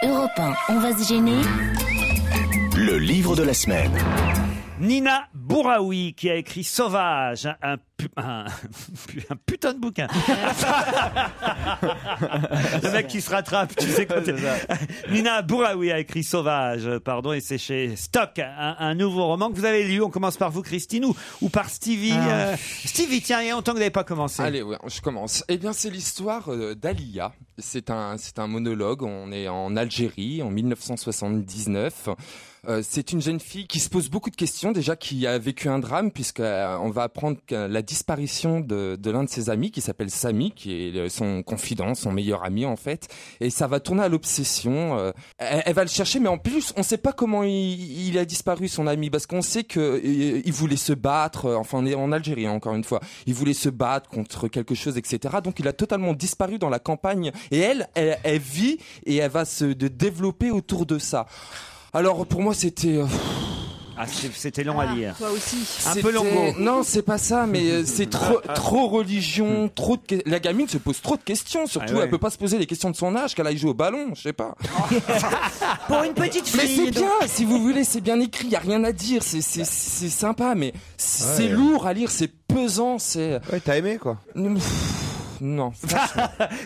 Europe 1, on va se gêner. Le livre de la semaine. Nina Bouraoui qui a écrit Sauvage, un putain de bouquin. Le mec qui se rattrape, tu sais quoi. Nina Bouraoui a écrit Sauvage, et c'est chez Stock, un nouveau roman que vous avez lu. On commence par vous, Christine, ou par Stevie. Stevie, tiens, il y a longtemps que vous n'avez pas commencé. Allez, ouais, je commence. Eh bien, c'est l'histoire d'Alia. C'est un monologue. On est en Algérie, en 1979. C'est une jeune fille qui se pose beaucoup de questions, déjà qui a vécu un drame, puisqu'on va apprendre la disparition de l'un de ses amis qui s'appelle Samy, qui est son confident, son meilleur ami en fait, et ça va tourner à l'obsession. Elle va le chercher, mais en plus on ne sait pas comment il a disparu, son ami, parce qu'on sait que il voulait se battre, enfin on est en Algérie encore une fois, il voulait se battre contre quelque chose, etc. Donc il a totalement disparu dans la campagne, et elle vit et elle va se développer autour de ça. Alors pour moi c'était c'était long à lire. Toi aussi. Un peu longo. Non, c'est pas ça, mais c'est trop religion, la gamine se pose trop de questions, surtout elle peut pas se poser les questions de son âge, qu'elle aille jouer au ballon, je sais pas. Pour une petite fille. Mais c'est bien, si vous voulez, c'est bien écrit, y a rien à dire, c'est sympa, mais c'est lourd à lire, c'est pesant, c'est... Ouais, t'as aimé quoi? Non.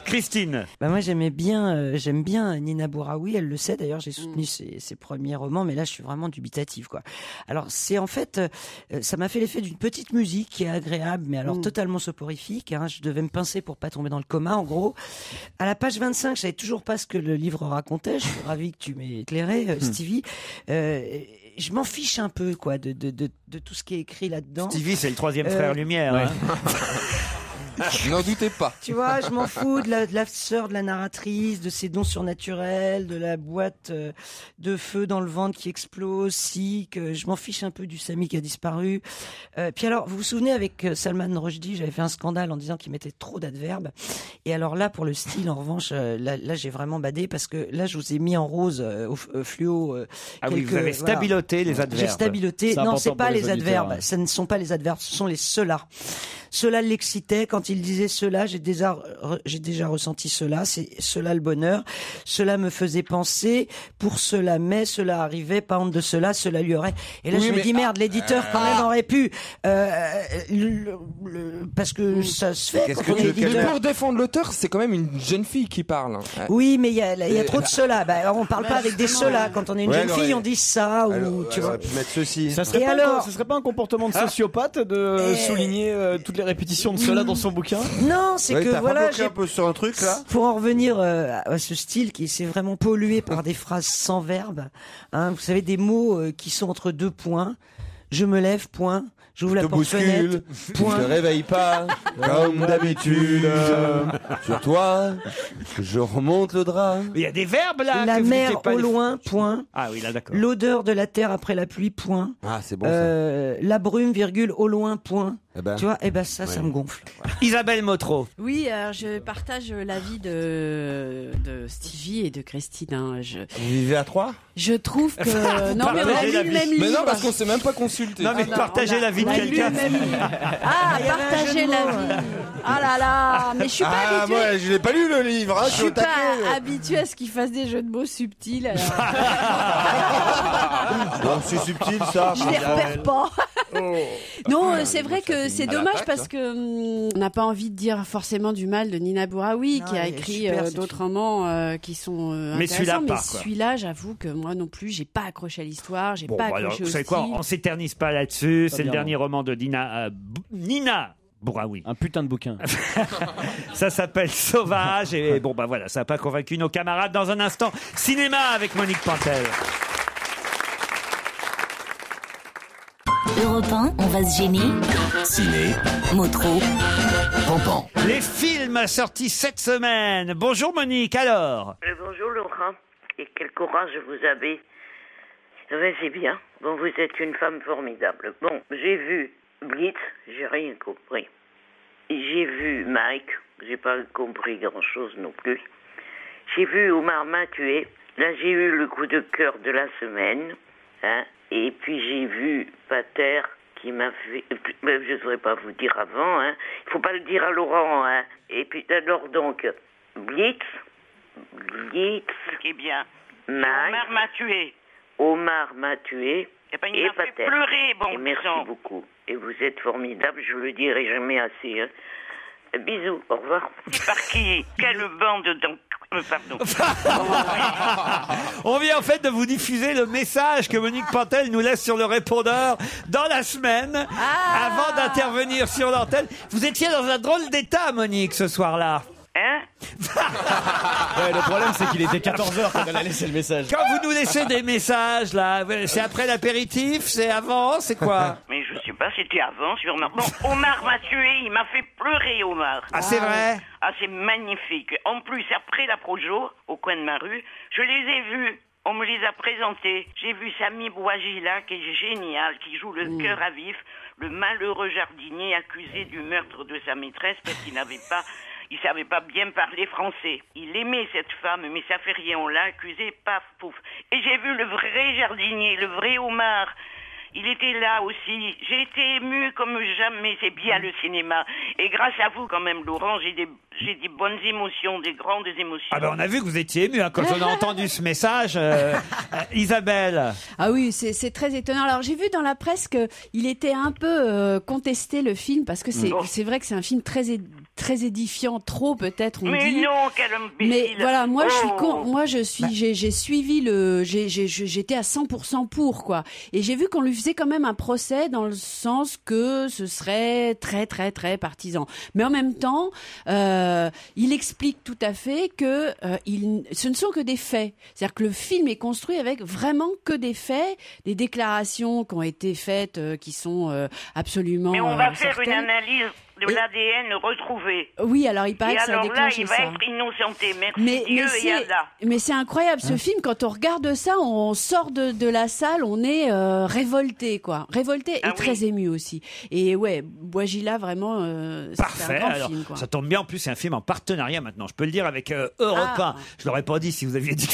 Christine. Moi j'aime bien Nina Bouraoui, elle le sait d'ailleurs, j'ai soutenu ses premiers romans, mais là je suis vraiment dubitative quoi. Alors c'est en fait, ça m'a fait l'effet d'une petite musique qui est agréable, mais alors totalement soporifique, hein. Je devais me pincer pour pas tomber dans le coma en gros. À la page 25, je savais toujours pas ce que le livre racontait, je suis ravie que tu m'aies éclairé Stevie. Je m'en fiche un peu quoi de tout ce qui est écrit là-dedans. Stevie, c'est le troisième frère Lumière. Ouais. Hein. N'en doutez pas. Tu vois, je m'en fous de la sœur de la narratrice, de ses dons surnaturels, de la boîte de feu dans le ventre qui explose, que je m'en fiche un peu du Samy qui a disparu. Puis alors, vous vous souvenez, avec Salman Rushdie, j'avais fait un scandale en disant qu'il mettait trop d'adverbes. Et alors là, pour le style, en revanche, là j'ai vraiment badé parce que là, je vous ai mis en rose au fluo. Oui, vous avez stabiloté les adverbes. J'ai stabiloté. Non, c'est pas les adverbes. Ouais. Ce ne sont pas les adverbes, ce sont les cela. Cela l'excitait quand il disait cela, j'ai déjà ressenti cela, c'est cela le bonheur, cela me faisait penser, pour cela mais, cela arrivait, pas honte de cela, cela lui aurait. Et là je me dis merde, l'éditeur quand même aurait pu, parce que ça se fait quand on est éditeur. Mais pour défendre l'auteur, c'est quand même une jeune fille qui parle. Oui, mais il y a trop de cela. On parle pas avec des cela. Quand on est une jeune fille, on dit ça ou tu vois. Mettre ceci. Ça serait pas un comportement de sociopathe de souligner toutes les répétitions de cela dans son bouquin? Non, c'est que voilà, j'ai un peu sur un truc là. Pour en revenir à ce style qui s'est vraiment pollué par des phrases sans verbe, hein, vous savez, des mots qui sont entre deux points. Je me lève, point. J'ouvre la porte-fenêtre, point. Je te réveille pas, comme d'habitude. Sur toi, je remonte le drap. Il y a des verbes là. La que vous mer mettez pas au loin, point. Ah oui, là d'accord. L'odeur de la terre après la pluie, point. Ah, c'est bon ça. La brume, virgule, au loin, point. Tu vois, ça me gonfle. Isabelle Motro. Oui, alors je partage l'avis de Stevie et de Christine. Hein. Vous vivez à 3? Je trouve que non, mais on a lu le même livre. Mais non, parce qu'on s'est même pas consulté. Non, mais partagez la vie de quelqu'un. Partagez la vie. Ah là là, mais je suis pas habituée. Moi, je l'ai pas lu le livre. Hein, je suis pas habituée à ce qu'il fasse des jeux de mots subtils. Alors. Bon, c'est subtil ça. Je les repère pas. Non, c'est vrai que c'est dommage parce que on n'a pas envie de dire forcément du mal de Nina Bouraoui qui a écrit d'autres romans qui sont intéressants. Mais celui-là, j'avoue que moi non plus, j'ai pas accroché à l'histoire, j'ai pas accroché au style. Vous savez quoi, on s'éternise pas là-dessus. C'est le dernier roman de Nina Bouraoui. Un putain de bouquin. Ça s'appelle Sauvage et voilà, ça n'a pas convaincu nos camarades. Dans un instant, cinéma avec Monique Pantel. Europe 1, on va se gêner. Ciné, Motro. Pampan. Les films sortis cette semaine. Bonjour Monique, alors. Bonjour Laurent. Et quel courage vous avez. Ouais, c'est bien. Bon, vous êtes une femme formidable. Bon, j'ai vu Blitz, j'ai rien compris. J'ai vu Mike, j'ai pas compris grand-chose non plus. J'ai vu Omar m'a tué. Là, j'ai eu le coup de cœur de la semaine. Hein. Et puis j'ai vu Pater qui m'a fait... Je ne saurais pas vous dire avant. Hein. Il ne faut pas le dire à Laurent. Hein. Et puis alors donc, Blitz, ce qui est bien, Omar m'a tué. Omar m'a tué. Et ben, il m'a fait pleurer, bon. Et merci beaucoup. Et vous êtes formidable, je le dirai jamais assez. Hein. Bisous, au revoir. C'est par qui? Quelle bande pardon. On vient en fait de vous diffuser le message que Monique Pantel nous laisse sur le répondeur dans la semaine avant d'intervenir sur l'antenne. Vous étiez dans un drôle d'état, Monique, ce soir-là. Hein? Le problème, c'est qu'il était 14h quand elle a laissé le message. Quand vous nous laissez des messages, là, c'est après l'apéritif? C'est avant? C'est quoi? Mais je sais pas, c'était avant, sûrement. Bon, Omar m'a tué, il m'a fait pleurer, Omar. Ah, c'est vrai? Ah, c'est magnifique. En plus, après la Projo, au coin de ma rue, je les ai vus. On me les a présentés. J'ai vu Sami Bouajila, qui est génial, qui joue le cœur à vif, le malheureux jardinier accusé du meurtre de sa maîtresse parce qu'il savait pas bien parler français. Il aimait cette femme, mais ça fait rien, on l'a accusé, paf, pouf. Et j'ai vu le vrai jardinier, le vrai Omar. Il était là aussi. J'ai été émue comme jamais. C'est bien le cinéma. Et grâce à vous, quand même, Laurent, j'ai des bonnes émotions, des grandes émotions. Ah ben on a vu que vous étiez ému quand on a entendu ce message. Isabelle. Ah oui, c'est très étonnant. Alors j'ai vu dans la presse qu'il était un peu contesté, le film, parce que c'est vrai que c'est un film très édifiant, trop peut-être, on dit. Mais non, quel imbécile. Mais voilà, moi j'ai suivi j'étais à 100% pour, quoi. Et j'ai vu qu'on lui faisait quand même un procès dans le sens que ce serait très très très partisan. Mais en même temps, il explique tout à fait que ce ne sont que des faits. C'est-à-dire que le film est construit avec vraiment que des faits, des déclarations qui ont été faites, qui sont absolument Mais on va faire certaines. une analyse de l'ADN retrouvé. Oui, alors il paraît et que ça a déclenché ça. Et alors là, il va être innocenté. Merci Dieu et Allah. Mais c'est incroyable, ce film. Quand on regarde ça, on sort de la salle, on est révolté, quoi. Révolté et très ému aussi. Et ouais, Bouajila, vraiment, c'est un grand alors, film, quoi. Ça tombe bien, en plus, c'est un film en partenariat maintenant. Je peux le dire avec Europe 1. Je l'aurais pas dit si vous aviez dit que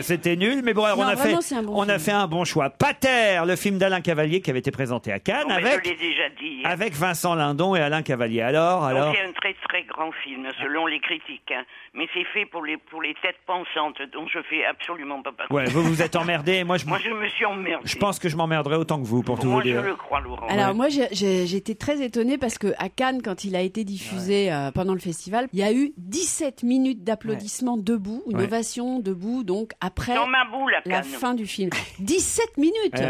c'était nul. Mais bon, alors, on a fait un bon choix. Pater, le film d'Alain Cavalier qui avait été présenté à Cannes je l'ai déjà dit. Avec Vincent Lindon et Alain Cavalier. Alors c'est un très très grand film selon les critiques, hein. Mais c'est fait pour les têtes pensantes, dont je fais absolument pas partie. Ouais, vous êtes emmerdé. Moi, je me suis emmerdé. Je pense que je m'emmerderai autant que vous, pour tout vous dire. Moi, je le crois, Laurent. Alors moi, j'étais très étonnée parce que à Cannes, quand il a été diffusé pendant le festival, il y a eu 17 minutes d'applaudissements debout, une ovation debout, donc après la fin du film. 17 minutes.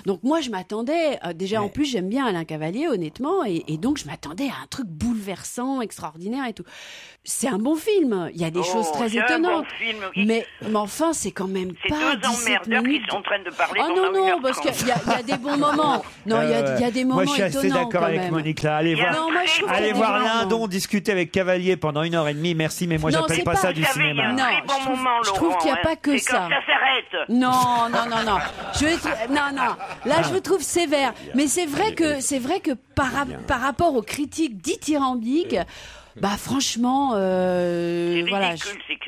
Donc moi, je m'attendais. Déjà, en plus, j'aime bien Alain Cavalier, honnêtement, et donc je m'attendais à un truc bouleversant, extraordinaire et tout. C'est un bon film. Il y a des choses très étonnantes. Bon film, mais enfin, c'est quand même pas 17 minutes. Qui sont en train de parler. Oh non, parce qu'il y a des bons moments. Non, il y a des moments étonnants. Moi, je suis assez d'accord avec Monique là. Allez voir Lindon discuter avec Cavalier pendant 1h30. Merci, mais moi, j'appelle pas ça du cinéma. Non, je trouve qu'il n'y a pas que ça. Ça s'arrête. Non. Là, je me trouve sévère. Mais c'est vrai que par rapport aux critiques dithyrambiques, bah franchement, voilà,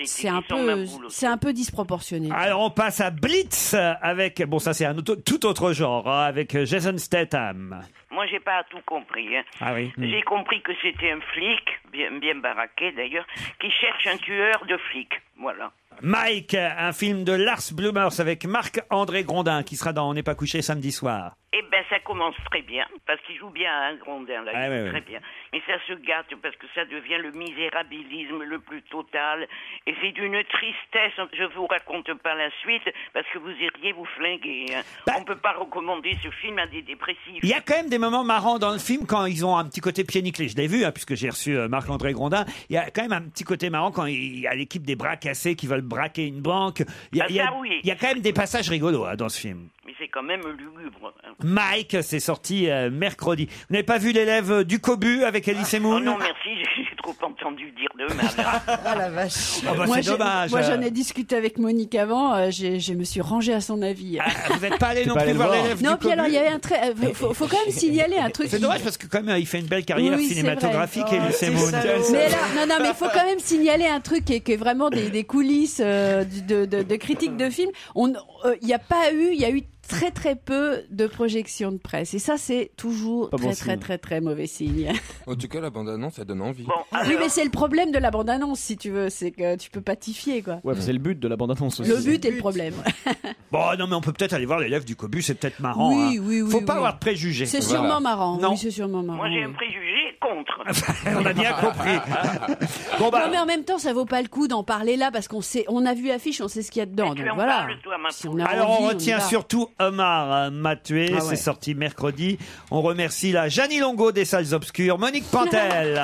c'est un peu disproportionné. Alors on passe à Blitz avec, bon ça c'est un tout autre genre, hein, avec Jason Statham. Moi, j'ai pas tout compris. Hein. Ah oui. J'ai compris que c'était un flic, bien baraqué d'ailleurs, qui cherche un tueur de flics. Voilà. Mike, un film de Lars Blumers avec Marc-André Grondin qui sera dans On n'est pas couché samedi soir. Eh ben, ça commence très bien, parce qu'il joue bien à un Grondin, là, il joue très bien. Mais ça se gâte, parce que ça devient le misérabilisme le plus total, et c'est d'une tristesse, je vous raconte pas la suite, parce que vous iriez vous flinguer. Hein. On peut pas recommander ce film à des dépressifs. Il y a quand même des moments marrants dans le film, quand ils ont un petit côté pied nickelé. Je l'ai vu, hein, puisque j'ai reçu Marc-André Grondin. Il y a quand même un petit côté marrant quand il y a l'équipe des bras cassés qui veulent braquer une banque. Il y a quand même des passages rigolos dans ce film. Mais c'est quand même lugubre. Hein. Mike, c'est sorti mercredi. Vous n'avez pas vu l'élève du Cobu avec Elie Moon? Oh non, merci, j'ai trop entendu dire de mal. Ah la vache. Oh bah c'est dommage. Moi, j'en ai discuté avec Monique avant, je me suis rangée à son avis. Vous n'êtes pas allé non plus voir l'élève du Cobu? Non, puis alors, il y avait un très... faut quand même signaler un truc. C'est dommage parce que quand même, il fait une belle carrière cinématographique, Elie Moon. Mais là, mais il faut quand même signaler un truc qui est vraiment des coulisses de critiques de films. Il y a eu très très peu de projections de presse. Et ça, c'est toujours très mauvais signe. En tout cas, la bande-annonce, ça donne envie. Oui, mais c'est le problème de la bande-annonce, si tu veux. C'est que tu peux pas t'y fier, quoi. Ouais, c'est le but de la bande-annonce aussi. Le but est le problème. Bon, non, mais on peut peut-être aller voir l'élève du Cobu, c'est peut-être marrant. Oui. Faut pas avoir de préjugés. C'est sûrement marrant. Non. Oui, c'est sûrement marrant. Moi, j'ai un préjugé contre. On a bien compris. Non, mais en même temps, ça vaut pas le coup d'en parler là parce on a vu l'affiche, on sait ce qu'il y a dedans. Donc voilà. Alors on retient surtout Omar m'a tué, c'est sorti mercredi. On remercie la Jeannie Longo des Salles Obscures, Monique Pantel.